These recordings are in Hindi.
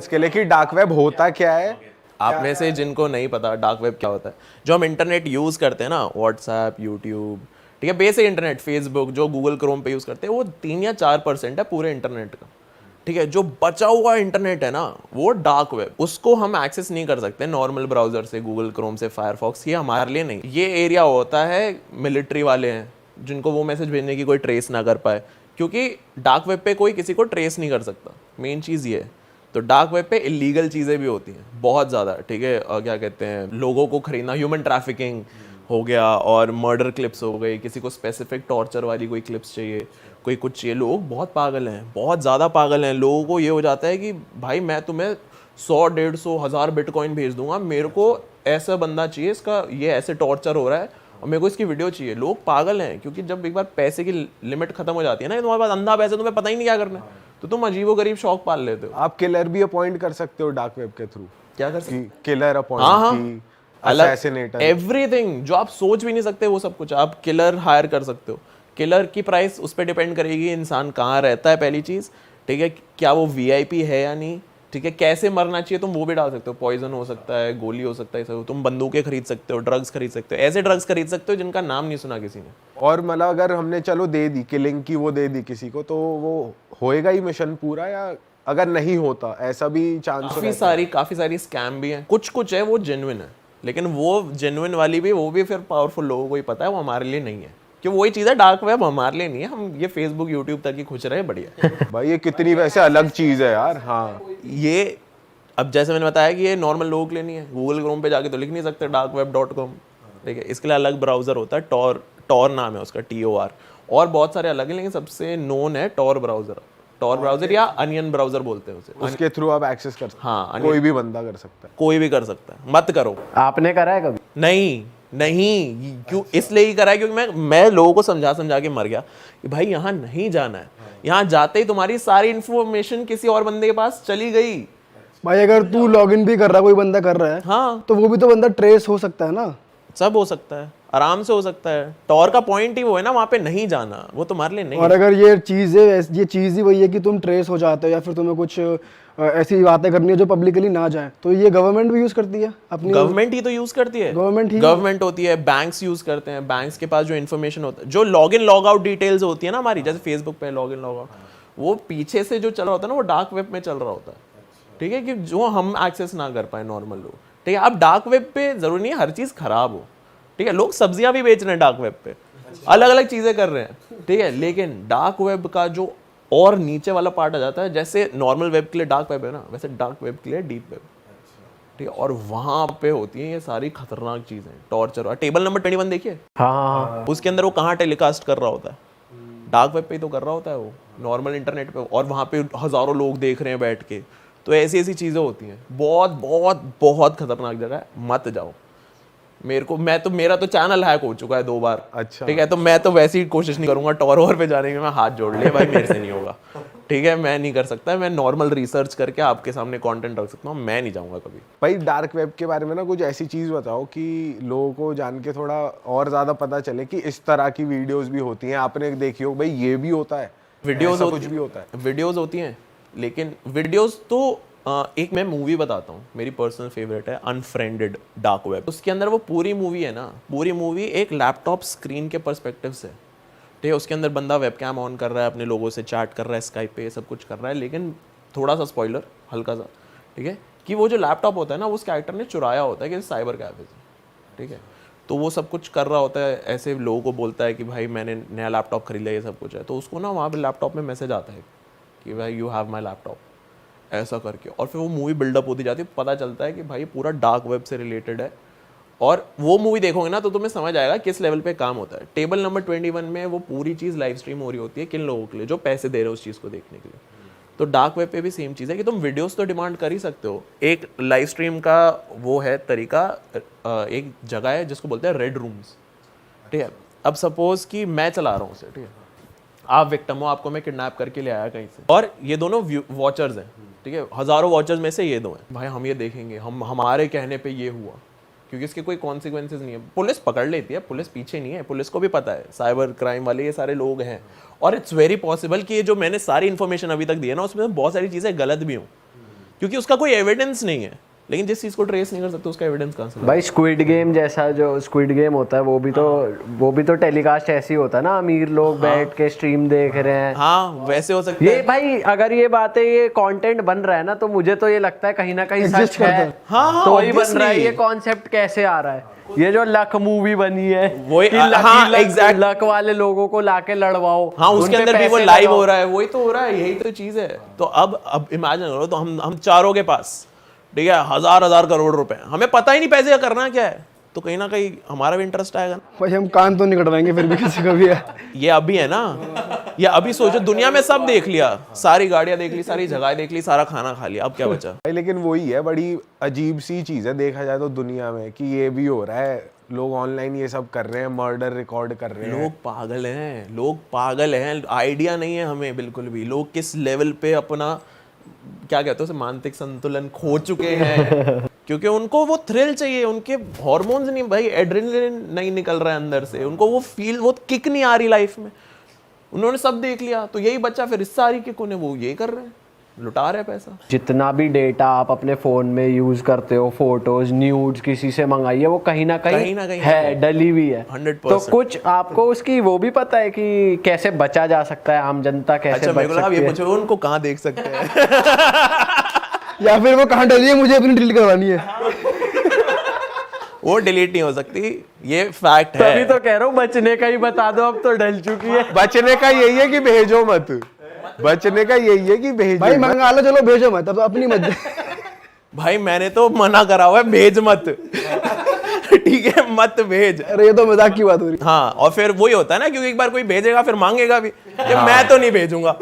के लिए कि डार्क वेब होता क्या है। आप में से जिनको नहीं पता डार्क वेब क्या होता है, जो हम इंटरनेट यूज़ करते हैं ना, व्हाट्सएप, यूट्यूब, ठीक है, बेसिक इंटरनेट, फेसबुक, जो गूगल क्रोम पे यूज़ करते हैं, वो 3 या 4% है पूरे इंटरनेट का। ठीक है, जो बचा हुआ इंटरनेट है ना, वो डार्क वेब, उसको हम एक्सेस नहीं कर सकते नॉर्मल ब्राउजर से, गूगल क्रोम से, फायरफॉक्स, ये हमारे लिए नहीं। ये एरिया होता है मिलिट्री वाले हैं, जिनको वो मैसेज भेजने की कोई ट्रेस ना कर पाए, क्योंकि डार्क वेब पे कोई किसी को ट्रेस नहीं कर सकता। मेन चीज़ ये है। तो डार्क वेब पे इलीगल चीज़ें भी होती हैं बहुत ज़्यादा, ठीक है, क्या कहते हैं, लोगों को खरीदना, ह्यूमन ट्रैफिकिंग हो गया, और मर्डर क्लिप्स हो गई, किसी को स्पेसिफिक टॉर्चर वाली कोई क्लिप्स चाहिए, कोई कुछ चाहिए। लोग बहुत पागल हैं, बहुत ज़्यादा पागल हैं। लोगों को ये हो जाता है कि भाई मैं तुम्हें 100, 150, 1000 बिटकॉइन भेज दूंगा, मेरे को ऐसा बंदा चाहिए, इसका ये ऐसे टॉर्चर हो रहा है और मेरे को इसकी वीडियो चाहिए। लोग पागल हैं, क्योंकि जब एक बार पैसे की लिमिट खत्म हो जाती है ना, तुम्हारे पास अंधा पैसा, तुम्हें पता ही नहीं क्या करना है, तो तुम अजीबोगरीब शौक पाल लेते हो। आप किलर भी अपॉइंट कर सकते हो डार्क वेब के थ्रू। क्या कर सकते? किलर हाँ, अपॉइंट, असैसिनेटर, एवरीथिंग जो आप सोच भी नहीं सकते वो सब कुछ आप किलर हायर कर सकते हो। किलर की प्राइस उस पर डिपेंड करेगी इंसान कहाँ रहता है, पहली चीज़, ठीक है, क्या वो वीआईपी है या नहीं, ठीक है, कैसे मरना चाहिए तुम वो भी डाल सकते हो। पॉइजन हो सकता है, गोली हो सकता है, सब तुम बंदूकें खरीद सकते हो, ड्रग्स खरीद सकते हो, ऐसे ड्रग्स खरीद सकते हो जिनका नाम नहीं सुना किसी ने। और मतलब अगर हमने चलो दे दी किलिंग की, वो दे दी किसी को, तो वो होएगा ही मिशन पूरा, या अगर नहीं होता ऐसा भी चांस? काफ़ी सारी स्कैम भी हैं, कुछ कुछ है वो जेन्युइन है, लेकिन वो जेन्युइन वाली भी, वो भी फिर पावरफुल लोगों को ही पता है, वो हमारे लिए नहीं है। कि वही चीज़ है, डार्क वेब हमारे लिए नहीं है, हम ये फेसबुक यूट्यूब तक ही खुश रहे, बढ़िया। भाई ये कितनी वैसे अलग चीज़ है यार। हाँ, ये अब जैसे मैंने बताया कि ये नॉर्मल लोगों के लिए नहीं है, गूगल क्रोम पे जाके तो लिख नहीं सकते darkweb.com, ठीक है, इसके लिए अलग ब्राउज़र होता है, टॉर नाम है उसका, TOR, और बहुत सारे अलग हैं, लेकिन सबसे नोन है टॉर ब्राउज़र या अनियन ब्राउज़र बोलते हैं उसे। उसके थ्रू आप एक्सेस कर सकते। हाँ, कोई भी बंदा कर सकता है, कोई भी कर सकता है, मत करो। आपने करा है कभी? नहीं, क्यों? इसलिए ही करा है क्योंकि मैं लोगों को समझा के मर गया कि भाई यहाँ नहीं जाना है, यहाँ जाते ही तुम्हारी सारी इन्फॉर्मेशन किसी और बंदे के पास चली गई। भाई अगर तू लॉगिन भी कर रहा है, कोई बंदा कर रहा है, हाँ, तो वो भी तो बंदा ट्रेस हो सकता है ना। सब हो सकता है, आराम से हो सकता है। टॉर का पॉइंट ही वो है ना, वहाँ पे नहीं जाना, वो तुम्हारे लिए नहीं और है। अगर ये चीज़ ही वही है कि तुम ट्रेस हो जाते हो, या फिर तुम्हें कुछ ऐसी बातें करनी है जो पब्लिकली ना जाए, तो ये गवर्नमेंट भी यूज करती है अपनी। गवर्नमेंट ही तो यूज करती है, गवर्नमेंट होती है, बैंक्स यूज करते हैं, बैंक्स के पास जो इन्फॉर्मेशन होता है, जो log in log out details होती है ना हमारी, जैसे फेसबुक पे लॉग इन लॉग आउट, वो पीछे से जो चल रहा होता है ना, वो डार्क वेब में चल रहा होता है, ठीक है, कि जो हम एक्सेस ना कर पाए नॉर्मल लोग, ठीक है। अब डार्क वेब पे जरूरी नहीं है हर चीज खराब हो, ठीक है, लोग सब्जियां भी बेच रहे हैं डार्क वेब पे, अलग अलग चीजें कर रहे हैं, ठीक है, लेकिन डार्क वेब का जो और नीचे वाला पार्ट आ जाता है, जैसे नॉर्मल वेब के लिए डार्क वेब है ना, वैसे डार्क वेब के लिए डीप वेब, ठीक है, और वहां पे होती हैं ये सारी खतरनाक चीजें, टॉर्चर। और टेबल नंबर 21 देखिए, हाँ, उसके अंदर वो कहाँ टेलीकास्ट कर रहा होता है, डार्क वेब पे ही तो कर रहा होता है वो, नॉर्मल इंटरनेट पे, और वहां पे हजारों लोग देख रहे हैं बैठ के। तो ऐसी ऐसी चीजें होती हैं, बहुत बहुत बहुत खतरनाक जगह है, मत जाओ। मेरा तो चैनल हैक हो चुका है 2 बार, अच्छा, ठीक है, तो मैं तो वैसी कोशिश नहीं करूंगा टॉर पे जाने की, मैं हाथ जोड़ ले भाई, मेरे से नहीं होगा, ठीक है, मैं नहीं कर सकता, मैं नॉर्मल रिसर्च करके आपके सामने कंटेंट रख सकता हूँ, मैं नहीं जाऊंगा कभी। भाई डार्क वेब के बारे में ना कुछ ऐसी चीज बताओ कि लोगों को जान के थोड़ा और ज्यादा पता चले कि इस तरह की वीडियोस भी होती हैं, आपने देखी हो भाई ये भी होता है, वीडियोस कुछ भी होता है, वीडियोस होती हैं, लेकिन वीडियोस तो एक मैं मूवी बताता हूँ, मेरी पर्सनल फेवरेट है, अनफ्रेंडेड डार्क वेब। उसके अंदर वो पूरी मूवी है ना, पूरी मूवी एक लैपटॉप स्क्रीन के पर्सपेक्टिव से, ठीक है, उसके अंदर बंदा वेबकैम ऑन कर रहा है, अपने लोगों से चैट कर रहा है, स्काइप पे सब कुछ कर रहा है, लेकिन थोड़ा सा स्पॉइलर, हल्का सा, ठीक है, कि वो जो लैपटॉप होता है ना, उस कैरेक्टर ने चुराया होता है कि साइबर कैफे से, ठीक है, तो वो सब कुछ कर रहा होता है, ऐसे लोगों को बोलता है कि भाई मैंने नया लैपटॉप खरीद लिया, ये सब कुछ है, तो उसको ना वहाँ पर लैपटॉप में मैसेज आता है कि भाई यू हैव माई लैपटॉप, ऐसा करके, और फिर वो मूवी बिल्डअप होती जाती है, पता चलता है कि भाई पूरा डार्क वेब से रिलेटेड है, और वो मूवी देखोगे ना तो तुम्हें समझ आएगा किस लेवल पे काम होता है। टेबल नंबर 21 में वो पूरी चीज़ लाइव स्ट्रीम हो रही होती है, किन लोगों के लिए, जो पैसे दे रहे हो उस चीज़ को देखने के लिए। तो डार्क वेब पे भी सेम चीज़ है कि तुम वीडियोस तो डिमांड कर ही सकते हो। एक लाइव स्ट्रीम का वो है तरीका, एक जगह है जिसको बोलते हैं रेड रूम्स, ठीक है। अब सपोज कि मैं चला रहा हूँ उसे, ठीक है, आप विक्टिम हो, आपको मैं किडनैप करके ले आया कहीं से, और ये दोनों वॉचर्स हैं, ठीक है, हजारों वॉचर्स में से ये 2 हैं, भाई हम ये देखेंगे, हमारे कहने पे ये हुआ, क्योंकि इसके कोई कॉन्सिक्वेंसेज नहीं है, पुलिस पकड़ लेती है, पुलिस पीछे नहीं है, पुलिस को भी पता है, साइबर क्राइम वाले ये सारे लोग हैं, और इट्स वेरी पॉसिबल कि ये जो मैंने सारी इन्फॉर्मेशन अभी तक दी है ना, उसमें बहुत सारी चीज़ें गलत भी हों, क्योंकि उसका कोई एविडेंस नहीं है। लेकिन जिस चीज़ को ट्रेस नहीं कर सकते उसका एविडेंस कहाँ से? भाई स्क्विड गेम जैसा जो स्क्विड गेम होता है वो भी तो टेलीकास्ट ऐसे ही होता है ना, अमीर लोग बैठ के स्ट्रीम देख रहे हैं। हाँ वैसे हो सकता ये है। भाई अगर ये बातें ये कंटेंट बन रहा है ना, तो मुझे तो ये लगता है कहीं ना कहीं Exist सच करता है। है। हाँ, तो ही बन रहा है। obviously। ये कॉन्सेप्ट कैसे आ रहा है? ये जो लक मूवी बनी है, वही- कि हाँ, exact। लक वाले लोगों को लाके लड़वाओ, हाँ उसके उन पे अंदर भी वो पैसे लाइव लगाओ। हो रहा है, वही तो हो रहा है, यही तो चीज़ है। तो अब इमेजिन करो, तो हम चारों के पास, ठीक है, हजार करोड़ रुपए, हमें पता ही नहीं पैसे का करना क्या है, तो कहीं ना कहीं हमारा भी इंटरेस्ट आएगा ना। भाई हम कान तो नहीं कटवाएंगे फिर भी किसी का भी है। ये अभी है ना, ये अभी सोचो दुनिया में सब देख लिया, सारी गाड़ियां देख ली, सारी जगह देख ली, सारा खाना खा लिया, अब क्या बचा? भाई लेकिन वही है, बड़ी अजीब सी चीज़ है देखा जाए तो दुनिया में, कि ये भी हो रहा है, लोग ऑनलाइन ये सब कर रहे हैं, मर्डर रिकॉर्ड कर रहे हैं। लोग पागल हैं, आइडिया नहीं है हमें बिल्कुल भी, लोग किस लेवल पे अपना क्या कहते हैं उसे, मानसिक संतुलन खो चुके हैं। क्योंकि उनको वो थ्रिल चाहिए, उनके हॉर्मोन्स नहीं भाई, एड्रेनलिन नहीं निकल रहा है अंदर से, उनको वो फील, वो किक नहीं आ रही लाइफ में। उन्होंने सब देख लिया, तो यही बच्चा फिर इस सारी किक उन्हें वो ये कर रहे हैं, लुटा रहे हैं पैसा। जितना भी डेटा आप अपने फोन में यूज करते हो, फोटोज, न्यूड्स किसी से मंगाइए, वो कहीं ना कहीं है, डली हुई है। 100%। तो कुछ आपको उसकी वो भी पता है कि कैसे बचा जा सकता है, आम जनता कैसे अच्छा मेरे बच को लगा सकती ये है? पूछो उनको कहाँ देख सकते हैं। या फिर वो कहाँ डली है, मुझे अपनी डिलीट करवानी है। वो डिलीट नहीं हो सकती, ये फैक्ट तभी है। तो कह रहा हूँ बचने का ही बता दो, अब तो डल चुकी है। बचने का यही है कि भेजो मत, बचने का यही है कि भेजो भाई मत। मंगा लो, चलो भेजो मत, अब अपनी मत। भाई मैंने तो मना करा हुआ है, भेज मत। ठीक है, मत भेज। अरे ये तो मजाक की बात हो रही। हाँ, और फिर वही होता है ना, क्योंकि एक बार कोई भेजेगा फिर मांगेगा भी कि मैं तो नहीं भेजूंगा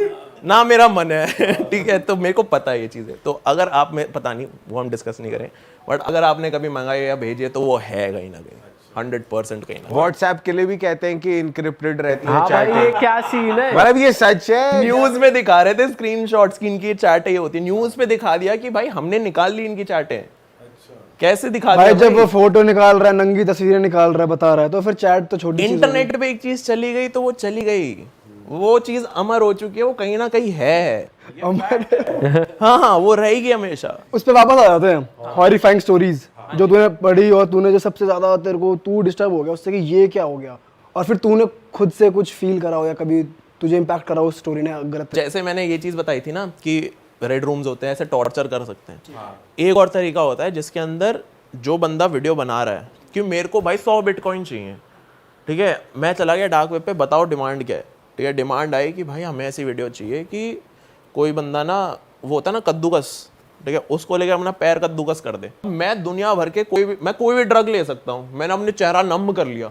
ना, मेरा मन है। ठीक है, तो मेरे को पता है ये चीजें। तो अगर आप में पता नहीं, वो हम डिस्कस नहीं करें, बट अगर आपने कभी मंगाए या भेजे तो वो है कहीं ना कहीं, 100% कहीं ना। व्हाट्सएप के लिए भी कहते हैं कि इनक्रिप्टेड रहती है हाँ भाई, चैट। ये क्या सीन है? मतलब ये सच है। न्यूज में दिखा रहे थे स्क्रीनशॉट्स की, इनकी चैटें ये होती है, न्यूज पे दिखा दिया कि भाई हमने निकाल ली इनकी चैटें। कैसे दिखा भाई दिया? जब वो फोटो निकाल रहा है, नंगी तस्वीरें निकाल रहा है, बता रहा है, तो फिर चैट तो छोटी चीज है। इंटरनेट पे एक चीज चली गई तो वो चली गई, वो चीज अमर हो चुकी है, वो कहीं ना कहीं है। हाँ, वो रहेगी हमेशा। उस पे वापस आ जाते हैं हॉरिफाइंग स्टोरीज जो तूने पढ़ी, और तूने जो सबसे ज्यादा तेरे को तू डिस्टर्ब हो गया उससे कि ये क्या हो गया, और फिर तूने खुद से कुछ फील करा हो या कभी तुझे इम्पैक्ट करा हो उस स्टोरी ने गलत। जैसे मैंने ये चीज बताई थी ना कि रेड रूम्स होते हैं, ऐसे टॉर्चर कर सकते हैं। एक और तरीका होता है जिसके अंदर जो बंदा वीडियो बना रहा है, कि मेरे को भाई 100 बिटकॉइन चाहिए, ठीक है, मैं चला गया डार्क वेब पे, बताओ डिमांड क्या है, ठीक है, डिमांड आई कि भाई हमें ऐसी वीडियो चाहिए कि कोई बंदा ना, वो होता है ना कद्दूकस, ठीक है, उसको लेकर अपना पैर कद्दूकस कर दे। मैं दुनिया भर के मैं कोई भी ड्रग ले सकता हूँ, मैंने अपने चेहरा नम कर लिया,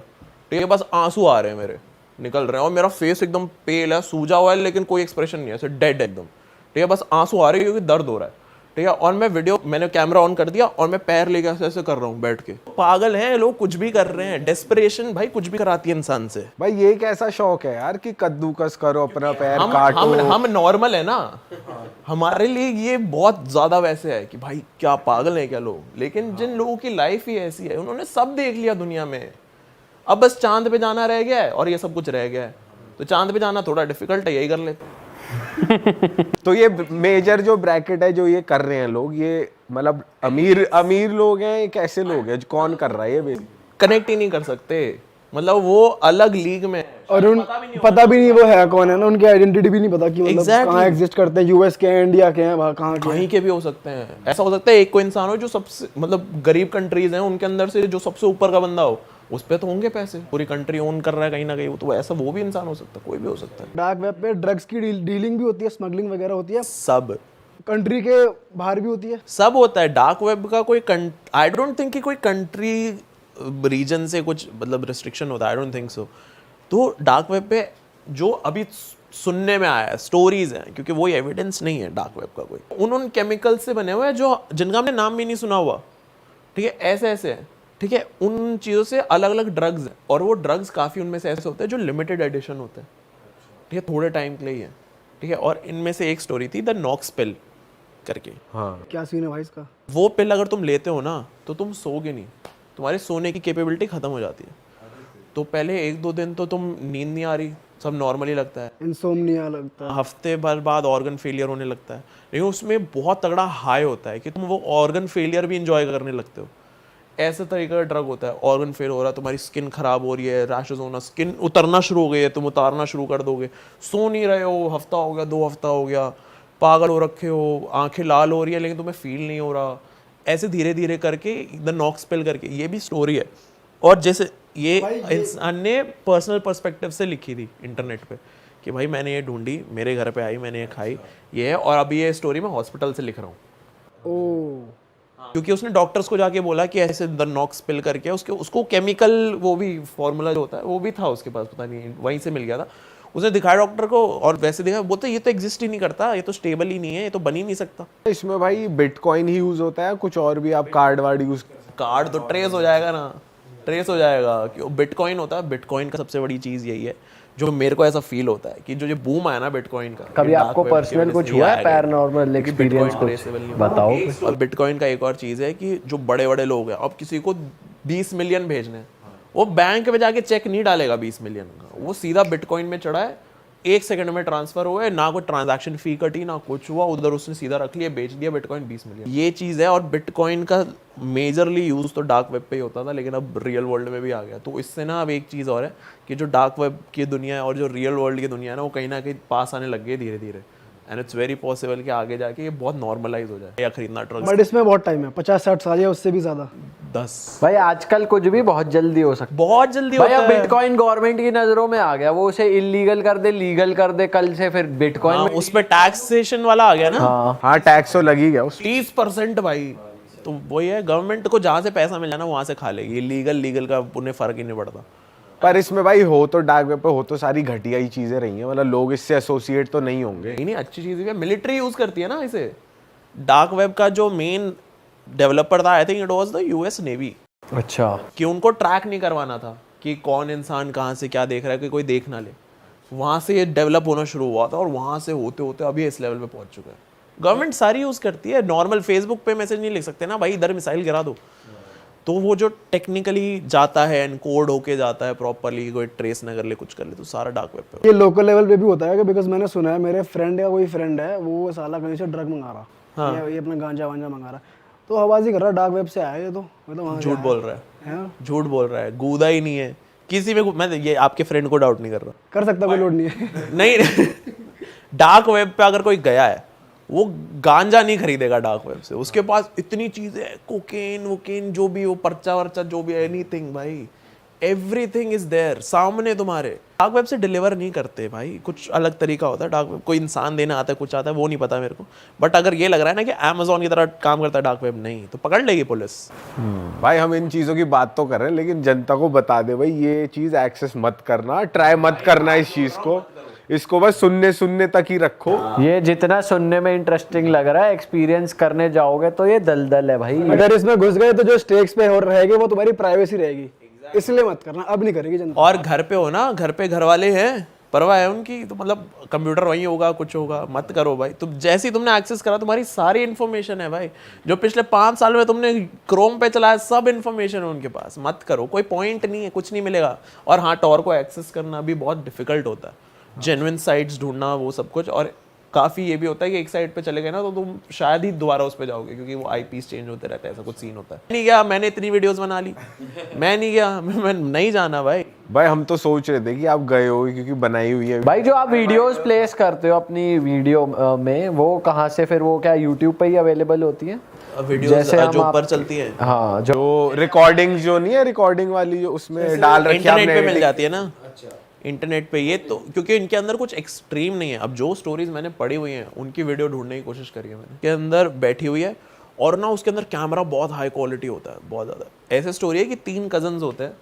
ठीक है, बस आंसू आ रहे हैं मेरे, निकल रहे हैं, और मेरा फेस एकदम पेल है, सूजा हुआ है, लेकिन कोई एक्सप्रेशन नहीं है, ऐसे डेड एकदम, ठीक है, बस आंसू आ रहे हैं क्योंकि दर्द हो रहा है, ठीक है, और मैंने कैमरा ऑन कर दिया और मैं पैर लेके ऐसे ऐसे कर रहा हूँ बैठ के। पागल हैं लोग, कुछ भी कर रहे हैं, डेस्परेशन भाई कुछ भी कराती है इंसान से। भाई ये कैसा शौक है यार कि कद्दूकस करो, अपना पैर हम काटो। हम नॉर्मल है ना, हमारे लिए ये बहुत ज्यादा वैसे है कि भाई क्या पागल है क्या लोग। लेकिन जिन लोगों की लाइफ ही ऐसी है, उन्होंने सब देख लिया दुनिया में, अब बस चांद पे जाना रह गया है और ये सब कुछ रह गया है। तो चांद पे जाना थोड़ा डिफिकल्ट है, यही कर लेते हैं। तो ये मेजर जो ब्रैकेट है जो ये कर रहे हैं लोग, ये मतलब अमीर लोग हैं, ये कैसे लोग हैं, कौन कर रहा है ये? कनेक्ट ही नहीं कर सकते, मतलब वो अलग लीग में है। और उन पता भी नहीं वो है कौन है ना, उनकी आइडेंटिटी भी नहीं पता कि मतलब Exactly. कहाँ एग्जिस्ट करते हैं, यूएस के हैं, इंडिया के हैं, कहाँ के हैं। कहीं के भी हो सकते हैं। ऐसा हो सकता है एक कोई इंसान हो जो सबसे मतलब गरीब कंट्रीज हैं उनके अंदर से जो सबसे ऊपर का बंदा हो, उस पे तो होंगे पैसे, पूरी कंट्री ओन कर रहा है कहीं ना कहीं, तो ऐसा वो भी इंसान हो सकता है, कोई भी हो सकता है। डार्क वेब पे ड्रग्स की डीलिंग भी होती है, स्मगलिंग वगैरह होती है, सब कंट्री के बाहर भी होती है। सब होता है। डार्क वेब का कोई आई डोंट थिंक कि कोई कंट्री रीजन से कुछ मतलब रिस्ट्रिक्शन होता है, आई डोंट थिंक सो। तो डार्क वेब पे जो अभी सुनने में आया है, स्टोरीज हैं, क्योंकि वही एविडेंस नहीं है डार्क वेब का कोई, उन केमिकल से बने हुए हैं जो जिनका हमने नाम भी नहीं सुना हुआ, ठीक है, ऐसे ऐसे है, ठीक है, उन चीज़ों से अलग अलग ड्रग्स हैं, और वो ड्रग्स काफ़ी उनमें से ऐसे होते हैं जो लिमिटेड एडिशन होते हैं, ठीक है, थोड़े टाइम के लिए ही है, ठीक है। और इनमें से एक स्टोरी थी द नॉक्स पिल करके। हाँ, क्या सीन है भाई इसका? वो पिल अगर तुम लेते हो ना तो तुम सोओगे नहीं, तुम्हारे सोने की कैपेबिलिटी खत्म हो जाती है, तो पहले 1-2 दिन तो तुम नींद नहीं आ रही, सब नॉर्मली लगता है, इंसोम्निया लगता है। हफ्ते भर बाद ऑर्गन फेलियर होने लगता है, लेकिन उसमें बहुत तगड़ा हाई होता है कि तुम वो ऑर्गन फेलियर भी इंजॉय करने लगते हो। ऐसे तरीके का ड्रग होता है, ऑर्गन फेल हो रहा है, तुम्हारी स्किन खराब हो रही है, रैशेस होना, स्किन उतरना शुरू हो गई है, तुम उतारना शुरू कर दोगे, सो नहीं रहे हो, हफ्ता हो गया, 2 हफ्ता हो गया, पागल हो रखे हो, आंखें लाल हो रही है लेकिन तुम्हें फील नहीं हो रहा। ऐसे धीरे धीरे करके द नॉक स्पेल करके, ये भी स्टोरी है। और जैसे ये इंसान ने पर्सनल पर्सपेक्टिव से लिखी थी इंटरनेट पे कि भाई मैंने ये ढूंढी, मेरे घर पे आई, मैंने ये खाई, ये है, और अभी ये स्टोरी मैं हॉस्पिटल से लिख रहा हूँ। ओ क्योंकि उसने डॉक्टर्स को जाके बोला कि ऐसे द नॉक स्पिल करके उसको केमिकल वो भी फॉर्मूला जो होता है वो भी था उसके पास, पता नहीं वहीं से मिल गया था। उसने दिखाया डॉक्टर को और वैसे देखा, बोलते ये तो एग्जिस्ट ही नहीं करता, ये तो स्टेबल ही नहीं है, ये तो बन ही नहीं सकता। इसमें भाई बिटकॉइन ही यूज होता है, कुछ और भी आप कार्ड वार्ड यूज? कार्ड तो ट्रेस हो जाएगा ना, ट्रेस हो जाएगा कि बिटकॉइन होता है। बिटकॉइन का सबसे बड़ी चीज़ यही है जो मेरे को ऐसा फील होता है कि जो ये बूम आया ना बिटकॉइन का, कभी आपको पर्सनल कुछ हुआ है पैरानॉर्मल एक्सपीरियंस कुछ बताओ। और बिटकॉइन का एक और चीज़ है कि जो बड़े बड़े लोग हैं, अब किसी को 20 मिलियन भेजने हैं, वो बैंक में जाके चेक नहीं डालेगा 20 मिलियन का, वो सीधा बिटकॉइन में चढ़ा है, 1 सेकंड में ट्रांसफर हुआ है, ना कोई ट्रांजैक्शन फी कटी ना कुछ हुआ, उधर उसने सीधा रख लिया, बेच दिया बिटकॉइन 20 मिलियन। ये चीज़ है। और बिटकॉइन का मेजरली यूज़ तो डार्क वेब पे ही होता था, लेकिन अब रियल वर्ल्ड में भी आ गया। तो इससे ना अब एक चीज़ और है कि जो डार्क वेब की दुनिया है और जो रियल वर्ल्ड की दुनिया है ना, वो कहीं ना कहीं पास आने लग गई धीरे धीरे। एंड इट्स वेरी पॉसिबल कि आगे जाके ये बहुत नॉर्मलाइज हो जाए या खरीदना ड्रग्स। बट इसमें बहुत टाइम है, 50-60 साल या उससे भी ज्यादा। 10 भाई आजकल कुछ भी बहुत जल्दी हो सकता है, बहुत जल्दी भाई होता अब है। बिटकॉइन गवर्नमेंट की नजरों में आ गया, वो उसे इलीगल कर दे, लीगल कर दे, कल से फिर बिटकॉइन हाँ, उस पर टैक्सेशन वाला आ गया ना। हाँ टैक्स तो लग ही गया उस। 30% भाई, तो वही है, गवर्नमेंट को जहाँ से पैसा मिल जाना वहाँ से खा लेगी। लीगल का उन्हें फर्क ही नहीं पड़ता। पर इसमें भाई हो तो डार्क वेब पे हो तो सारी घटिया ही चीजें रही हैं, मतलब लोग इससे एसोसिएट तो नहीं होंगे। नहीं अच्छी चीज़ है, मिलिट्री यूज करती है ना इसे। डार्क वेब का जो मेन डेवलपर था, I think it was the US navy, अच्छा कि उनको ट्रैक नहीं करवाना था कि कौन इंसान कहाँ से क्या देख रहा है, कि कोई देख ना ले। वहाँ से ये डेवलप होना शुरू हुआ था और वहाँ से होते होते अभी इस लेवल पे पहुँच चुका है। गवर्नमेंट सारी यूज़ करती है। नॉर्मल फेसबुक पे मैसेज नहीं लिख सकते ना भाई, इधर मिसाइल गिरा दो। तो वो जो टेक्निकली जाता है, एनकोड होके जाता है प्रॉपरली, कोई ट्रेस न कर ले, कुछ कर ले, तो सारा डार्क वेब पे। ये लोकल लेवल पे भी होता है, बिकॉज मैंने सुना है, मेरे फ्रेंड का कोई फ्रेंड है, वो साला कहीं से ड्रग मंगा रहा, हाँ। ये अपना गांजा वांजा मंगा रहा, तो हवाजी कर रहा, डार्क वेब से आया ये तो, मतलब झूठ बोल रहा है, झूठ बोल रहा है, गूदा ही नहीं है किसी में। मैं ये आपके फ्रेंड को डाउट नहीं कर रहा, कर सकता, कोई लोड नहीं है। नहीं डार्क वेब पे अगर कोई गया है, वो गांजा नहीं खरीदेगा डार्क वेब से। उसके पास इतनी चीजें हैं, कोकेन वोकेन जो भी हो, पर्चा वर्चा जो भी, एनीथिंग भाई, एवरीथिंग इज देयर सामने तुम्हारे। डार्क वेब से डिलीवर नहीं करते भाई, कुछ अलग तरीका होता है डार्क वेब। कोई इंसान देना आता है, कुछ आता है, वो नहीं पता मेरे को। बट अगर ये लग रहा है ना कि अमेज़न की तरह काम करता है डार्क वेब, नहीं तो पकड़ लेगी पुलिस। भाई हम इन चीजों की बात तो कर रहे हैं, लेकिन जनता को बता दे भाई ये चीज एक्सेस मत करना, ट्राई मत करना इस चीज को, इसको बस सुनने तक ही रखो। ये जितना सुनने में इंटरेस्टिंग लग रहा है, एक्सपीरियंस करने जाओगे तो ये दलदल है भाई। अगर इसमें घुस गए तो जो स्टेक्स पे हो रहेगी वो तुम्हारी प्राइवेसी रहेगी, इसलिए मत करना, अब नहीं करेगी जनता। और घर पे हो ना, घर पे घर वाले हैं, परवाह है उनकी, तो मतलब कंप्यूटर वहीं होगा, कुछ होगा, मत करो भाई। तुम जैसे ही तुमने एक्सेस करा, तुम्हारी सारी इन्फॉर्मेशन है भाई, जो पिछले 5 साल में तुमने क्रोम पे चलाया, सब इन्फॉर्मेशन है उनके पास। मत करो, कोई पॉइंट नहीं है, कुछ नहीं मिलेगा। और हाँ, टॉर को एक्सेस करना भी बहुत डिफिकल्ट होता है, जेन्युइन साइट्स ढूंढना, वो सब कुछ। और काफ़ी ये भी होता है कि एक साइट पे चले गए ना तो तुम शायद ही दोबारा उस पे जाओगे, क्योंकि वो आईपीस चेंज होते रहते हैं, ऐसा कुछ सीन होता है। नहीं गया, मैंने इतनी वीडियोस बना ली, मैं नहीं गया, मैं नहीं जाना भाई। भाई हम तो सोच रहे थे कि आप गए हो, क्योंकि बनाई हुई है। भाई जो आप वीडियोस प्लेस करते हो अपनी वीडियो में, वो कहाँ से फिर, वो क्या यूट्यूब पे ही अवेलेबल होती है? वीडियोस जो ऊपर चलती है, हाँ, जो रिकॉर्डिंग जो नहीं है, रिकॉर्डिंग वाली जो उसमें डाल रखी है इंटरनेट पे आपने, मिल जाती है ना। इंटरनेट पे ये तो, क्योंकि इनके अंदर कुछ एक्सट्रीम नहीं है। अब जो स्टोरीज मैंने पढ़ी हुई हैं, उनकी वीडियो ढूंढने की कोशिश करी है मैंने, के अंदर बैठी हुई है, और ना उसके अंदर कैमरा बहुत हाई क्वालिटी होता है, बहुत ज़्यादा। ऐसे स्टोरी है कि 3 कजन्स होते हैं,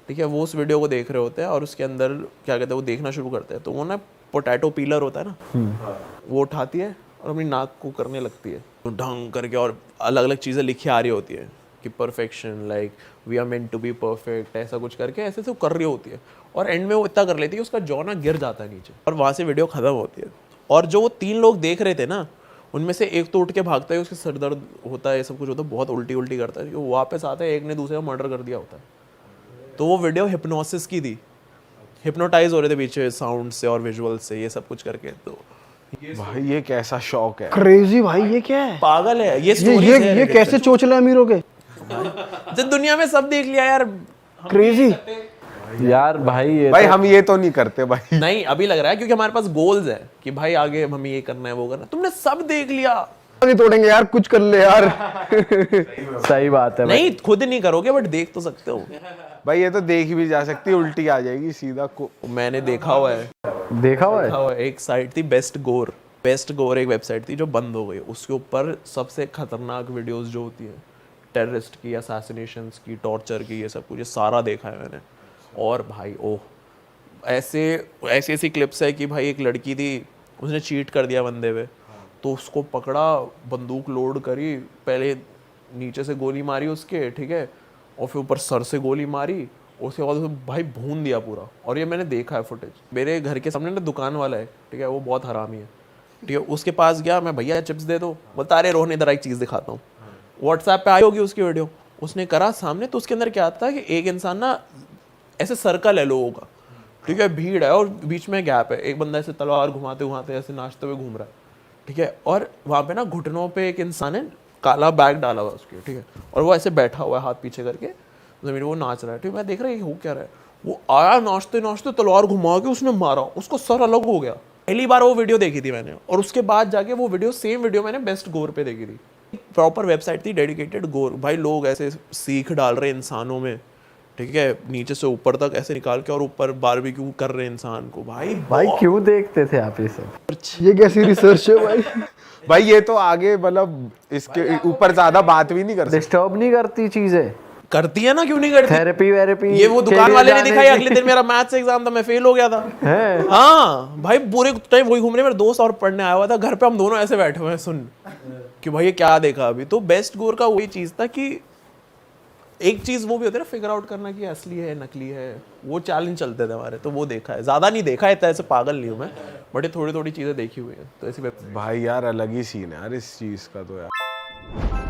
ठीक है, वो उस वीडियो को देख रहे होते हैं, और उसके अंदर क्या कहते हैं, वो देखना शुरू करते हैं, तो वो ना पोटैटो पीलर होता है ना, वो उठाती है और अपनी नाक को करने लगती है, तो ढंग करके, और अलग अलग चीज़ें लिखी आ रही होती है कि perfection, like we are meant to be perfect, ऐसा कुछ करके ऐसे से कर रही होती है। और एंड में वो इतना कर लेती है, उसका जॉ ना गिर जाता है नीचे, और वहाँ से वीडियो खत्म होती है। और जो वो 3 लोग देख रहे थे ना, उनमें से एक तो उठ के भागता है, उसके सर दर्द होता है, ये सब कुछ होता है, बहुत उल्टी करता है, वो वापस आता है, एक ने दूसरे का मर्डर कर दिया होता है। तो वो वीडियो हिप्नोसिस की थी, हिप्नोटाइज हो रहे थे पीछे साउंड से और विजुअल से, ये सब कुछ करके। तो भाई ये कैसा शौक है। क्रेजी भाई, ये क्या है? पागल है ये ये स्टोरीज ये है ये कैसे चोचले अमीरों के? जब दुनिया में सब देख लिया यार। क्रेजी यार भाई ये भाई हम ये तो नहीं करते भाई। नहीं अभी लग रहा है क्योंकि हमारे पास गोल्स है कि भाई आगे हमें ये करना है वो करना है। तुमने सब देख लिया, नहीं तोड़ेंगे यार, कुछ कर ले यार। सही बात है भाई। नहीं खुद नहीं करोगे बट देख तो सकते हो। भाई ये तो देखी भी जा सकती है, उल्टी आ जाएगी सीधा को। मैंने देखा हुआ है, देखा हुआ है। एक साइट थी बेस्ट गोर एक वेबसाइट थी जो बंद हो गई। उसके ऊपर सबसे खतरनाक वीडियोस जो होती है टेररिस्ट की, असैसिनेशंस की, टॉर्चर की, ये सब कुछ, ये सारा देखा है मैंने। और भाई ओह ऐसी क्लिप्स है कि भाई एक लड़की थी, उसने चीट कर दिया बंदे पे, तो उसको पकड़ा, बंदूक लोड करी, पहले नीचे से गोली मारी उसके, ठीक है, और फिर ऊपर सर से गोली मारी, उसके बाद उसे भाई भून दिया पूरा। और ये मैंने देखा है फुटेज। मेरे घर के सामने ना दुकान वाला है, ठीक है, वो बहुत हरामी है, ठीक है। उसके पास गया मैं, भैया चिप्स दे दो, बोलता अरे रोहन इधर एक चीज़ दिखाता हूँ। व्हाट्सएप पे आई होगी उसकी वीडियो, उसने करा सामने, तो उसके अंदर क्या आता है कि एक इंसान ना ऐसे सर्कल है लोगों का, ठीक है, भीड़ है और बीच में गैप है, एक बंदा ऐसे तलवार घुमाते घुमाते ऐसे नाचते हुए घूम रहा है, ठीक है, और वहाँ पे ना घुटनों पे एक इंसान है, काला बैग डाला हुआ उसके, ठीक है, और वो ऐसे बैठा हुआ है हाथ पीछे करके जमीन, वो नाच रहा है, ठीक है। मैं देख रहा है हो क्या रहा है, वो आया नाचते नाचते तलवार घुमा के उसने मारा, उसको सर अलग हो गया। पहली बार वो वीडियो देखी थी मैंने, और उसके बाद जाके वो वीडियो सेम वीडियो मैंने बेस्ट गोर पे देखी थी। प्रॉपर वेबसाइट थी डेडिकेटेड गोर। भाई लोग ऐसे सीख डाल रहे इंसानों में, ठीक है, नीचे से ऊपर तक ऐसे निकाल के, और ऊपर बारबेक्यू कर रहे इंसान को। भाई क्यों देखते थे आप ये सब? ये कैसी रिसर्च है भाई? भाई ये तो आगे मतलब इसके ऊपर ज्यादा बात भी नहीं कर सकते। डिस्टर्ब नहीं करती चीजें? करती है ना, क्यों नहीं करती? थेरेपी वेरेपी ये वो दुकान वाले ने दिखाई, अगले दिन मेरा मैथ्स एग्जाम था, मैं फेल हो गया था। है? हाँ भाई पूरे टाइम वही घूम रहे, मेरा दोस्त और पढ़ने आया हुआ था, घर पे हम दोनों ऐसे बैठे हुए हैं सुन कि भाई ये क्या देखा अभी। तो बेस्ट गोर का वही चीज था कि एक चीज वो भी होती है ना, फिगर आउट करना कि असली है नकली है, वो चैलेंज चलते थे हमारे, तो वो देखा है। ज्यादा नहीं देखा है, ऐसे पागल नहीं हूँ मैं, बट ये थोड़ी थोड़ी चीजें देखी हुई है, तो ऐसी भाई यार अलग ही सीन है यार इस चीज का तो यार।